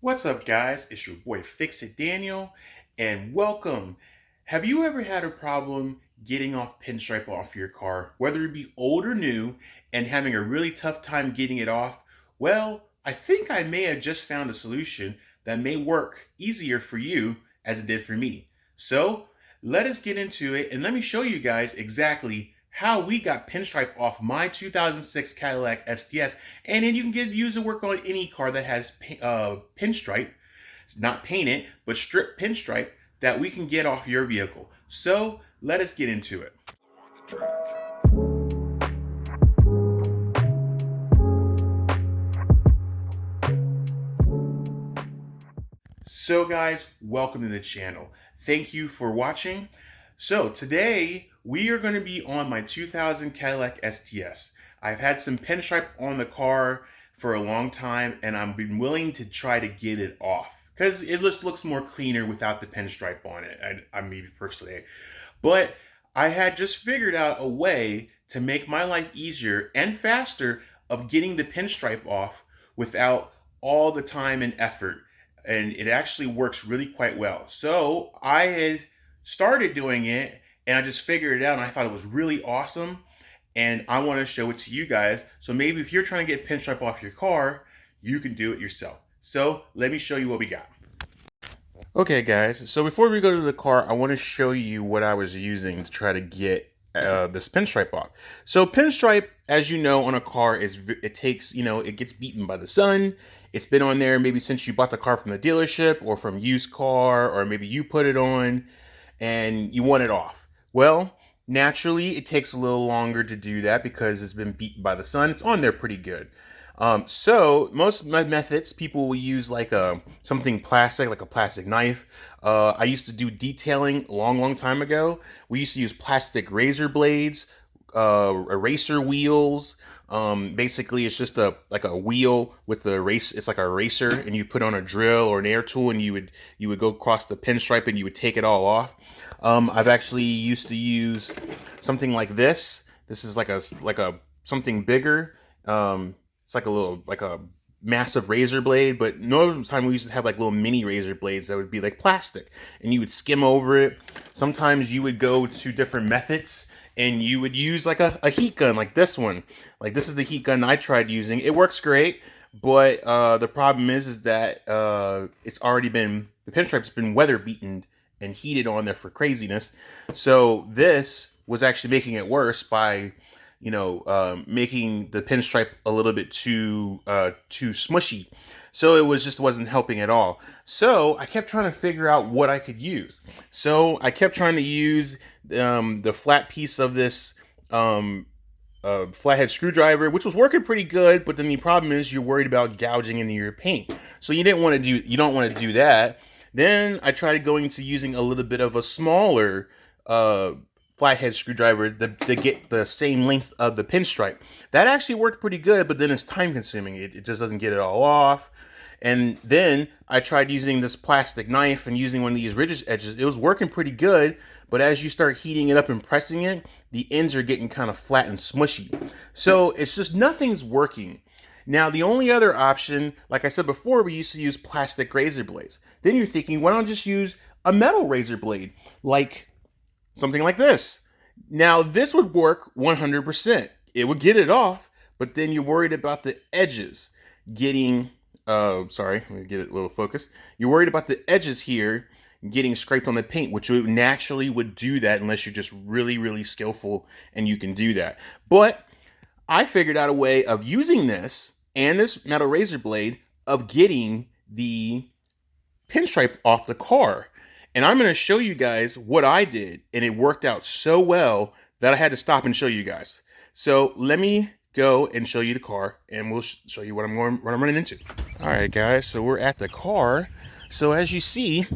What's up, guys? It's your boy Fix It Daniel, and welcome. Have you ever had a problem getting off Pinstripe off your car, whether it be old or new, and having a really tough time getting it off? Well, I think I may have just found a solution that may work easier for you as it did for me. So, let us get into it and let me show you guys exactly how we got Pinstripe off my 2006 Cadillac STS, and then you can use it work on any car that has Pinstripe. It's not painted, but strip Pinstripe that we can get off your vehicle. So let us get into it. So guys, welcome to the channel. Thank you for watching. So today we are going to be on my 2000 Cadillac STS. I've had some Pinstripe on the car for a long time and I've been willing to try to get it off because it just looks more cleaner without the Pinstripe on it. I mean, personally, but I had just figured out a way to make my life easier and faster of getting the Pinstripe off without all the time and effort, and it actually works really quite well. So I had started doing it and I just figured it out and I thought it was really awesome and I want to show it to you guys. So maybe if you're trying to get Pinstripe off your car, you can do it yourself. So let me show you what we got. Okay guys, so before we go to the car, I want to show you what I was using to try to get this Pinstripe off. So Pinstripe, as you know, on a car it takes, it gets beaten by the sun. It's been on there maybe since you bought the car from the dealership or from used car, or maybe you put it on and you want it off. Well, naturally, it takes a little longer to do that because it's been beaten by the sun. It's on there pretty good. So most methods, people will use like something plastic, like a plastic knife. I used to do detailing a long time ago. We used to use plastic razor blades, eraser wheels. Basically, it's just like a wheel with the race. It's like a eraser, and you put on a drill or an air tool, and you would go across the Pinstripe, and you would take it all off. I've actually used to use something like this. This is like a something bigger. It's like a massive razor blade, but most of the time we used to have like little mini razor blades that would be like plastic, and you would skim over it. Sometimes you would go to different methods and you would use like a heat gun like this one. Like this is the heat gun I tried using. It works great, but the problem is that it's already been, the Pinstripe's been weather beaten and heated on there for craziness. So this was actually making it worse by making the Pinstripe a little bit too smushy. So it wasn't helping at all. So I kept trying to figure out what I could use. So I kept trying to use the flat piece of this flathead screwdriver, which was working pretty good. But then the problem is you're worried about gouging into your paint. So you don't want to do that. Then I tried going to using a little bit of a smaller flathead screwdriver to get the same length of the Pinstripe. That actually worked pretty good, but then it's time consuming. It just doesn't get it all off. And then I tried using this plastic knife and using one of these ridge edges. It was working pretty good, but as you start heating it up and pressing it, the ends are getting kind of flat and smushy. So it's just nothing's working. Now, the only other option, like I said before, we used to use plastic razor blades. Then you're thinking, why don't I just use a metal razor blade? Like something like this. Now, this would work 100%. It would get it off, but then you're worried about the edges getting, sorry, let me get it a little focused. You're worried about the edges here getting scraped on the paint, which would naturally would do that unless you're just really skillful and you can do that. But I figured out a way of using this and this metal razor blade of getting the Pinstripe off the car. And I'm going to show you guys what I did, and it worked out so well that I had to stop and show you guys. So let me go and show you the car, and we'll show you what I'm running into. All right, guys, so we're at the car. So as you see,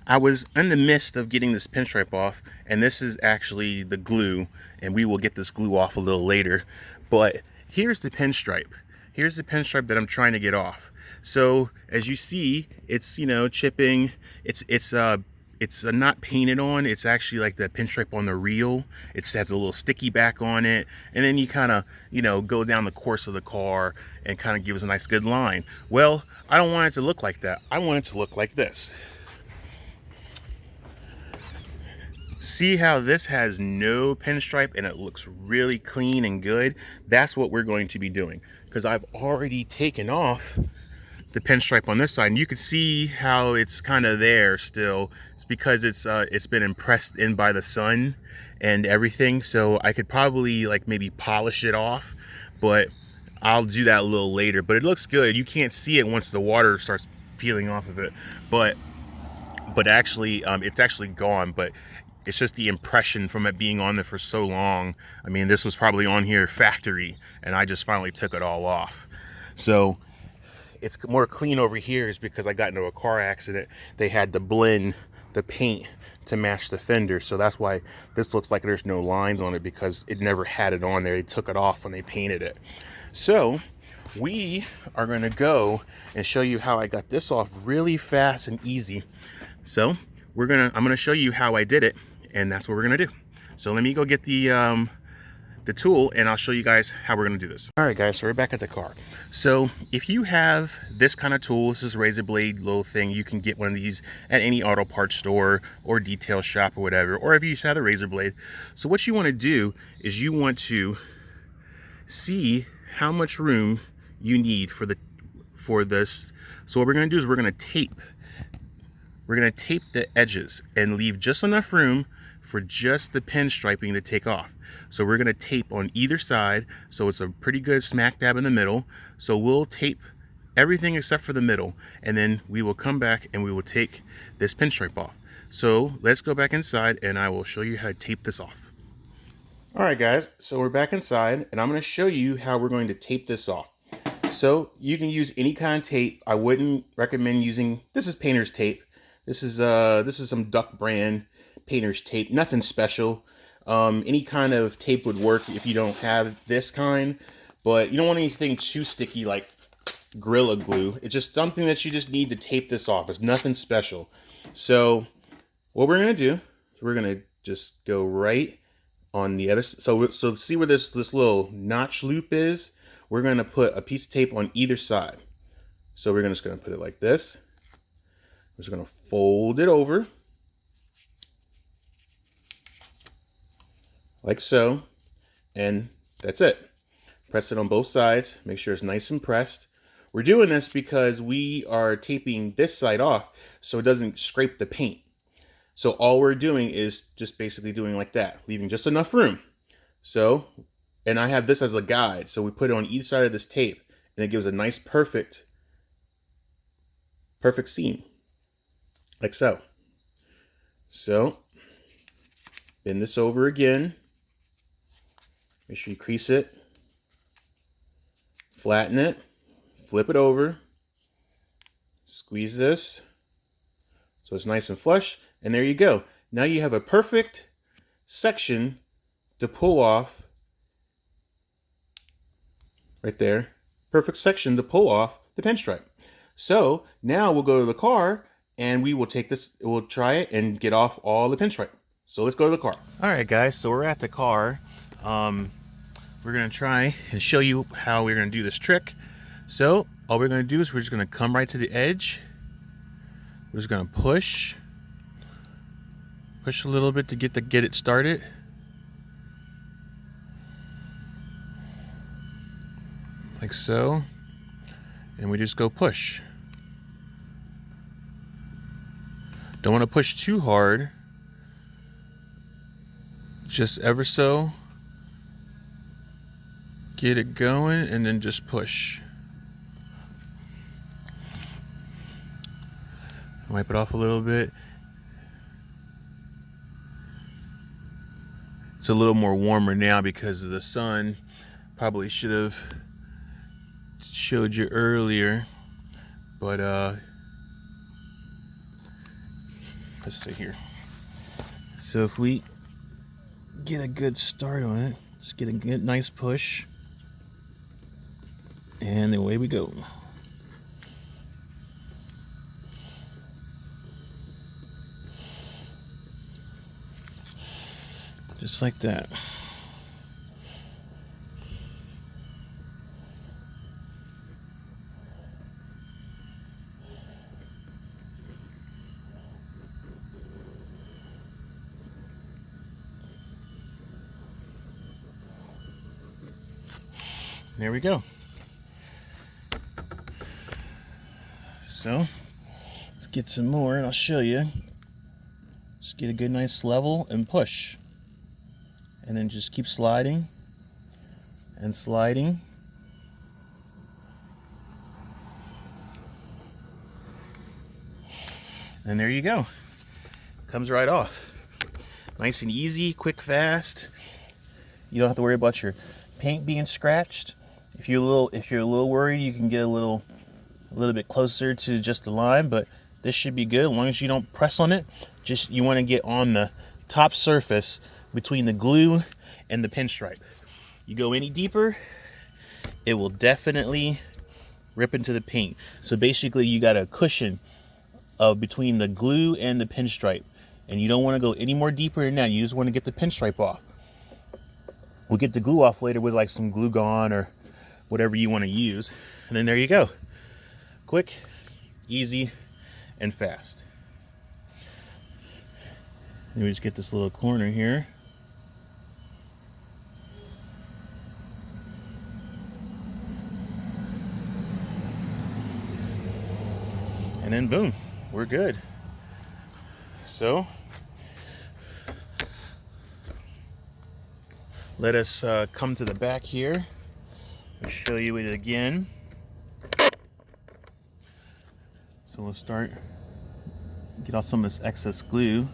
I was in the midst of getting this Pinstripe off, and this is actually the glue, and we will get this glue off a little later. But here's the Pinstripe. Here's the Pinstripe that I'm trying to get off. So as you see, it's chipping. It's not painted on. It's actually like the Pinstripe on the reel. It has a little sticky back on it, and then you kind of go down the course of the car, and kind of gives a nice good line. Well, I don't want it to look like that. I want it to look like this. See how this has no pinstripe and it looks really clean and good? That's what we're going to be doing, because I've already taken off the pinstripe on this side, and you can see how it's kind of there still. It's because it's been impressed in by the sun and everything, so I could probably like maybe polish it off, but I'll do that a little later. But it looks good. You can't see it once the water starts peeling off of it, but actually it's actually gone. But it's just the impression from it being on there for so long. I mean, this was probably on here factory, and I just finally took it all off. So it's more clean over here is because I got into a car accident. They had to blend the paint to match the fender. So that's why this looks like there's no lines on it, because it never had it on there. They took it off when they painted it. So we are going to go and show you how I got this off really fast and easy. So I'm going to show you how I did it, and that's what we're going to do. So let me go get the tool, and I'll show you guys how we're going to do this. All right, guys, so we're back at the car. So if you have this kind of tool, this is a razor blade little thing, you can get one of these at any auto parts store or detail shop or whatever, or if you just have a razor blade. So what you want to do is you want to see how much room you need for this. So what we're going to do is we're going to tape the edges and leave just enough room for just the pinstriping to take off. So we're going to tape on either side, so it's a pretty good smack dab in the middle. So we'll tape everything except for the middle, and then we will come back and we will take this pinstripe off. So let's go back inside and I will show you how to tape this off. All right, guys, so we're back inside, and I'm going to show you how we're going to tape this off. So you can use any kind of tape. I wouldn't recommend using, this is painter's tape. This is some Duck brand painter's tape, nothing special. Any kind of tape would work if you don't have this kind, but you don't want anything too sticky like Gorilla Glue. It's just something that you just need to tape this off. It's nothing special. So what we're going to do is we're going to just go right on the other side. So see where this little notch loop is? We're going to put a piece of tape on either side. So we're just going to put it like this. We're just going to fold it over like so, and that's it. Press it on both sides, make sure it's nice and pressed. We're doing this because we are taping this side off so it doesn't scrape the paint. So all we're doing is just basically doing like that, leaving just enough room. So, and I have this as a guide, so we put it on each side of this tape, and it gives a nice perfect seam, like so. So, bend this over again. Make sure you crease it, flatten it, flip it over, squeeze this so it's nice and flush, and there you go. Now you have a perfect section to pull off right there. Perfect section to pull off the pinstripe. So now we'll go to the car and we will take this, we'll try it and get off all the pinstripe. So let's go to the car. All right, guys, so we're at the car. We're gonna try and show you how we're gonna do this trick. So all we're gonna do is we're just gonna come right to the edge. We're just gonna push a little bit to get it started. Like so. And we just go push. Don't want to push too hard. Just ever so. Get it going and then just push. Wipe it off a little bit. It's a little more warmer now because of the sun. Probably should have showed you earlier, but let's see here. So if we get a good start on it, just get a good nice push, and away we go. Just like that. there we go. So let's get some more and I'll show you. Just get a good nice level and push. And then just keep sliding and sliding. And there you go. Comes right off. Nice and easy, quick, fast. You don't have to worry about your paint being scratched. If you're a little worried, you can get a little bit closer to just the line, but this should be good as long as you don't press on it. Just you want to get on the top surface between the glue and the pinstripe. You go any deeper, it will definitely rip into the paint. So basically you got a cushion of between the glue and the pinstripe, and you don't want to go any more deeper than that. You just want to get the pinstripe off. We'll get the glue off later with like some glue gone or whatever you want to use, and then there you go. Quick, easy, and fast. Let me just get this little corner here. And then boom, we're good. So let us come to the back here and show you it again. So we'll start, get off some of this excess glue.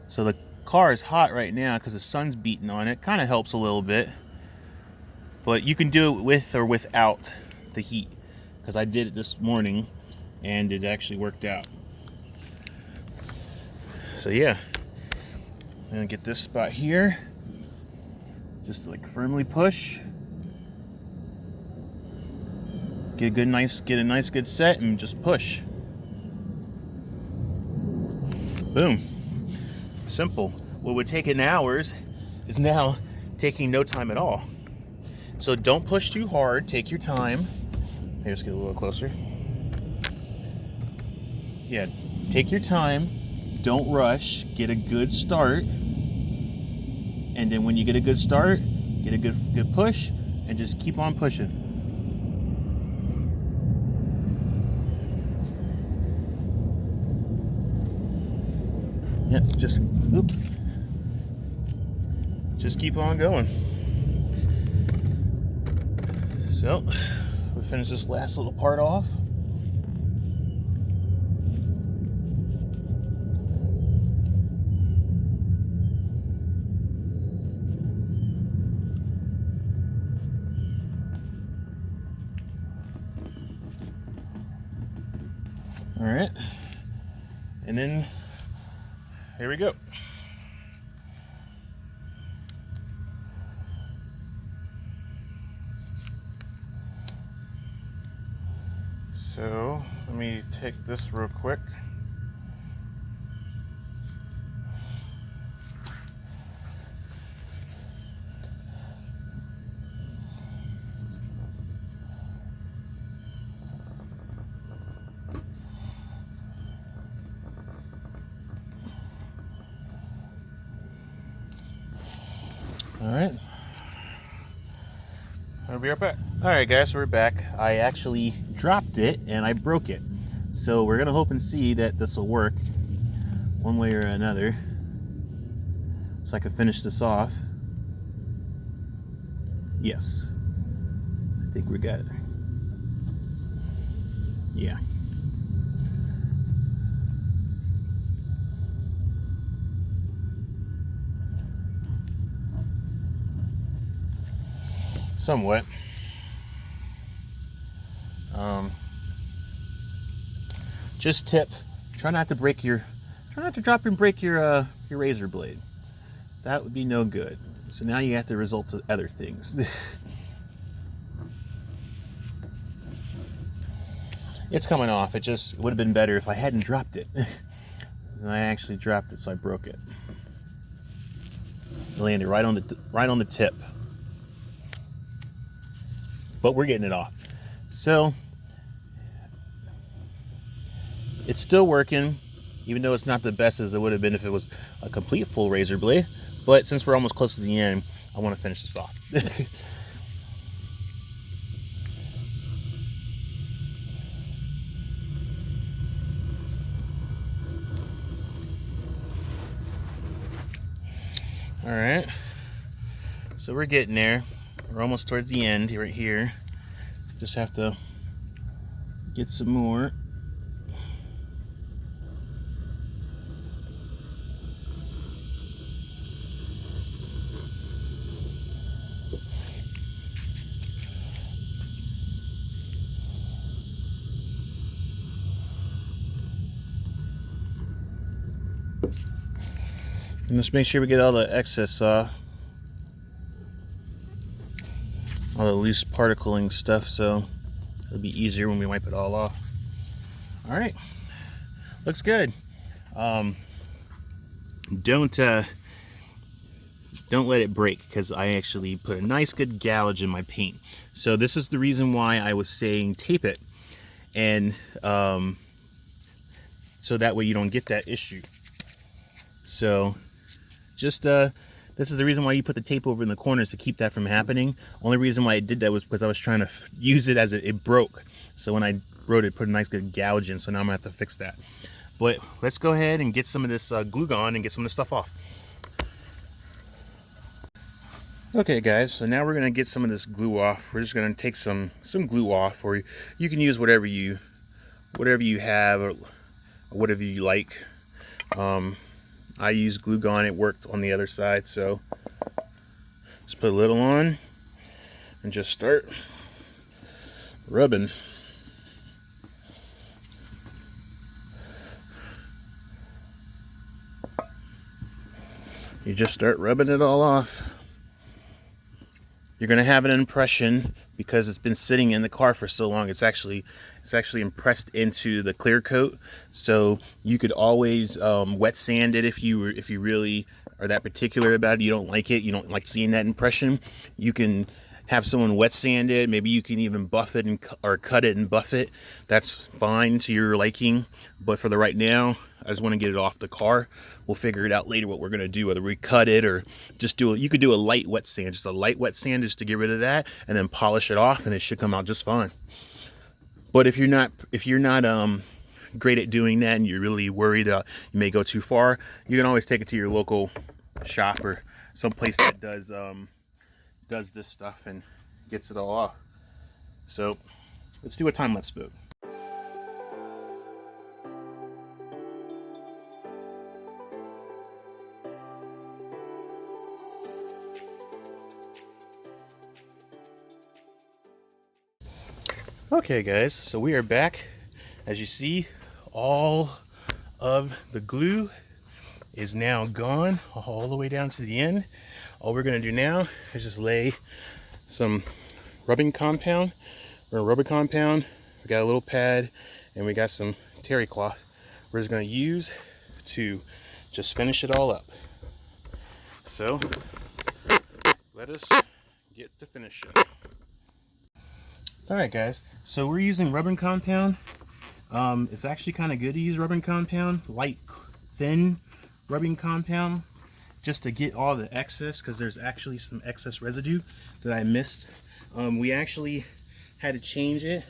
So the car is hot right now because the sun's beating on it. Kind of helps a little bit, but you can do it with or without the heat, because I did it this morning and it actually worked out. So yeah, I'm gonna get this spot here, just like firmly push, get a nice good set, and just push. Boom. Simple. What would take an hours is now taking no time at all. So don't push too hard, take your time. Here, let's get a little closer. Yeah, take your time, don't rush, get a good start, and then when you get a good start, get a good push, and just keep on pushing. Yeah, just keep on going. So we finish this last little part off. All right, and then here we go. So let me take this real quick. All right, I'll be right back. All right, guys, we're back. I actually dropped it and I broke it. So we're gonna hope and see that this will work one way or another, so I can finish this off. Yes, I think we got it. Yeah. Somewhat. Just tip, try not to drop and break your razor blade. That would be no good. So now you have to resort to other things. It's coming off. It just would have been better if I hadn't dropped it. And I actually dropped it, so I broke it. It landed right on the tip. But we're getting it off. So it's still working, even though it's not the best as it would have been if it was a complete full razor blade. But since we're almost close to the end, I want to finish this off. All right, so we're getting there. We're almost towards the end right here. Just have to get some more. And just make sure we get all the excess off. All the loose particling stuff, so it'll be easier when we wipe it all off. All right, looks good. Don't let it break, because I actually put a nice good gouge in my paint. So this is the reason why I was saying tape it, and so that way you don't get that issue. So just this is the reason why you put the tape over in the corners, to keep that from happening. Only reason why I did that was because I was trying to use it as it broke. So when I wrote it, put a nice good gouge in, so now I'm gonna have to fix that. But let's go ahead and get some of this glue gun and get some of this stuff off. Okay guys, so now we're gonna get some of this glue off. We're just gonna take some glue off, or you can use whatever you have, or whatever you like. I use glue gun, it worked on the other side, so just put a little on and just start rubbing. You just start rubbing it all off. You're gonna have an impression, because it's been sitting in the car for so long. It's actually impressed into the clear coat. So you could always wet sand it if you really are that particular about it. You don't like it. You don't like seeing that impression. You can have someone wet sand it. Maybe you can even buff it or cut it and buff it. That's fine to your liking. But for the right now, I just want to get it off the car. We'll figure it out later what we're gonna do, whether we cut it or just do it. You could do a light wet sand, just a light wet sand, just to get rid of that, and then polish it off, and it should come out just fine. But if you're not great at doing that, and you're really worried you may go too far, you can always take it to your local shop or someplace that does this stuff and gets it all off. So let's do a time-lapse boat. Okay guys, so we are back. As you see, all of the glue is now gone all the way down to the end. All we're going to do now is just lay some rubbing compound. We're gonna rubber compound. We got a little pad and we got some terry cloth we're just going to use to just finish it all up. So let us get to finishing. Alright guys, so we're using rubbing compound. It's actually kind of good to use rubbing compound, light, thin rubbing compound, just to get all the excess, because there's actually some excess residue that I missed. We actually had to change it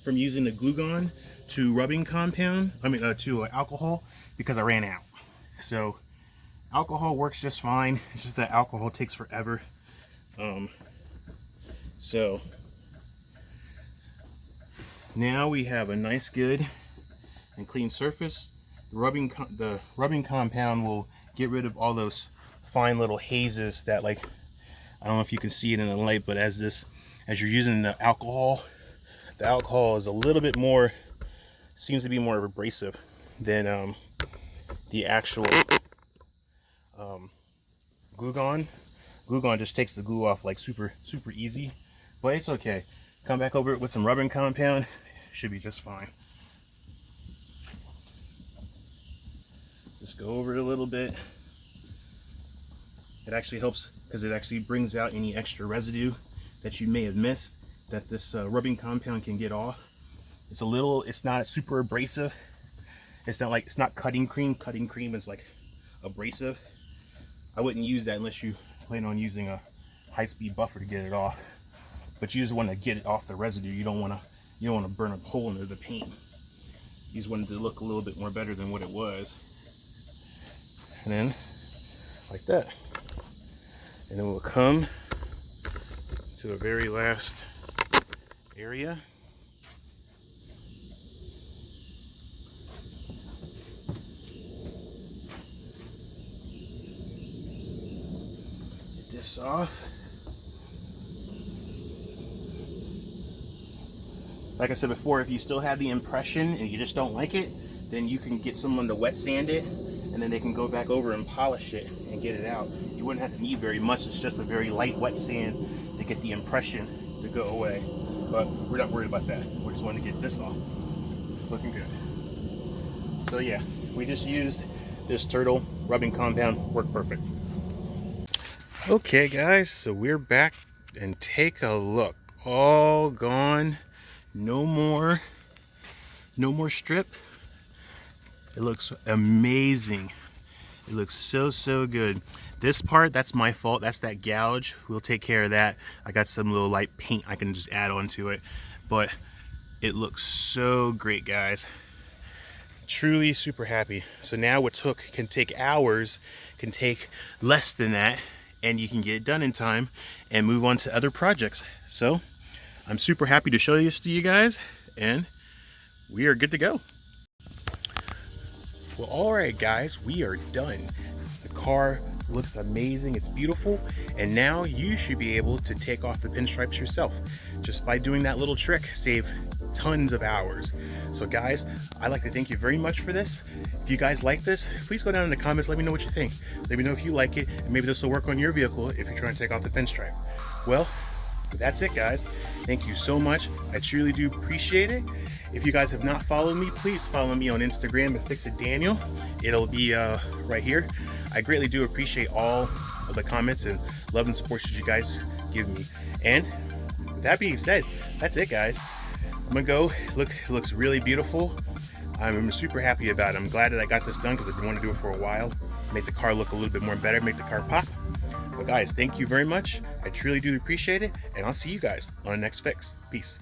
from using the glue gun to rubbing compound, to alcohol, because I ran out. So alcohol works just fine, it's just that alcohol takes forever. So now we have a nice, good, and clean surface. The rubbing compound will get rid of all those fine little hazes that, like, I don't know if you can see it in the light, but as you're using the alcohol is a little bit more, seems to be more abrasive than the actual glue gun. Glue gun just takes the glue off like super easy. But it's okay. Come back over it with some rubbing compound. Should be just fine. Just go over it a little bit. It actually helps because it actually brings out any extra residue that you may have missed that this rubbing compound can get off. It's not super abrasive. It's not cutting cream. Cutting cream is like abrasive. I wouldn't use that unless you plan on using a high-speed buffer to get it off. But you just want to get it off the residue. You don't want to burn a hole into the paint. You just want it to look a little bit more better than what it was. And then like that. And then we'll come to the very last area. Get this off. Like I said before, if you still have the impression and you just don't like it, then you can get someone to wet sand it, and then they can go back over and polish it and get it out. You wouldn't have to need very much. It's just a very light wet sand to get the impression to go away. But we're not worried about that. We just want to get this off. Looking good. So yeah, we just used this turtle rubbing compound. Worked perfect. Okay guys, so we're back, and take a look. All gone. No more strip. It looks amazing. It looks so good. This part, that's my fault. That's that gouge. We'll take care of that. I got some little light paint I can just add on to it. But it looks so great, guys. Truly super happy. So now what can take hours can take less than that, and you can get it done in time and move on to other projects. So I'm super happy to show this to you guys, and we are good to go. Well, all right, guys, we are done. The car looks amazing. It's beautiful. And now you should be able to take off the pinstripes yourself. Just by doing that little trick, save tons of hours. So guys, I'd like to thank you very much for this. If you guys like this, please go down in the comments. Let me know what you think. Let me know if you like it, and maybe this will work on your vehicle if you're trying to take off the pinstripe. Well, that's it, guys. Thank you so much. I truly do appreciate it. If you guys have not followed me, please follow me on Instagram at FixItDaniel. It'll be right here. I greatly do appreciate all of the comments and love and support that you guys give me. And with that being said, that's it, guys. I'm gonna go. Look, it looks really beautiful. I'm super happy about it. I'm glad that I got this done because I've been wanting to do it for a while. Make the car look a little bit more better, make the car pop. But guys, thank you very much. I truly do appreciate it, and I'll see you guys on the next fix. Peace.